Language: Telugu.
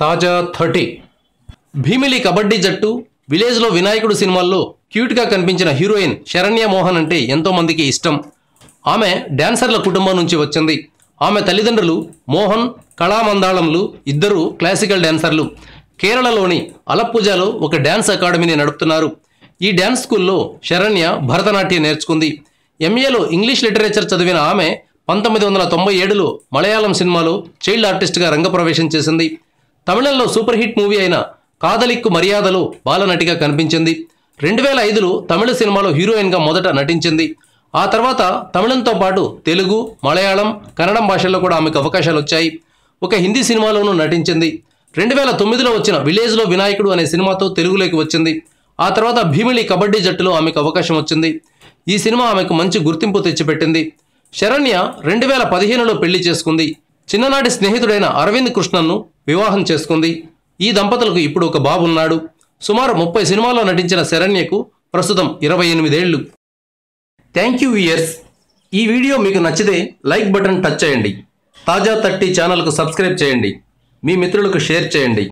తాజా 30 భీమిలి కబడ్డీ జట్టు విలేజ్లో వినాయకుడు సినిమాల్లో క్యూట్గా కనిపించిన హీరోయిన్ శరణ్య మోహన్ అంటే ఎంతో మందికి ఇష్టం. ఆమె డాన్సర్ల కుటుంబం నుంచి వచ్చింది. ఆమె తల్లిదండ్రులు మోహన్, కళామందాళంలు ఇద్దరు క్లాసికల్ డాన్సర్లు. కేరళలోని అలప్పుజాలో ఒక డ్యాన్స్ అకాడమీని నడుపుతున్నారు. ఈ డ్యాన్స్ స్కూల్లో శరణ్య భరతనాట్యం నేర్చుకుంది. ఎంఏలో ఇంగ్లీష్ లిటరేచర్ చదివిన ఆమె 1997లో మలయాళం సినిమాలో చైల్డ్ ఆర్టిస్ట్గా రంగప్రవేశం చేసింది. తమిళంలో సూపర్ హిట్ మూవీ అయిన కాదలిక్కు మర్యాదలో బాలనటిగా కనిపించింది. 2005లో తమిళ సినిమాలో హీరోయిన్గా మొదట నటించింది. ఆ తర్వాత తమిళంతో పాటు తెలుగు, మలయాళం, కన్నడం భాషల్లో కూడా ఆమెకు అవకాశాలు వచ్చాయి. ఒక హిందీ సినిమాలోనూ నటించింది. 2009లో వచ్చిన విలేజ్లో వినాయకుడు అనే సినిమాతో తెలుగులోకి వచ్చింది. ఆ తర్వాత భీమిలి కబడ్డీ జట్టులో ఆమెకు అవకాశం వచ్చింది. ఈ సినిమా ఆమెకు మంచి గుర్తింపు తెచ్చిపెట్టింది. శరణ్య 2015లో పెళ్లి చేసుకుంది. చిన్ననాటి స్నేహితుడైన అరవింద్ కృష్ణన్ను వివాహం చేసుకుంది. ఈ దంపతులకు ఇప్పుడు ఒక బాబు ఉన్నాడు. సుమారు 30 సినిమాల్లో నటించిన శరణ్యకు ప్రస్తుతం 28 ఏళ్లు. Thank you viewers. ఈ వీడియో మీకు నచ్చితే లైక్ బటన్ టచ్ చేయండి. తాజా 30 ఛానల్కు సబ్స్క్రైబ్ చేయండి. మీ మిత్రులకు షేర్ చేయండి.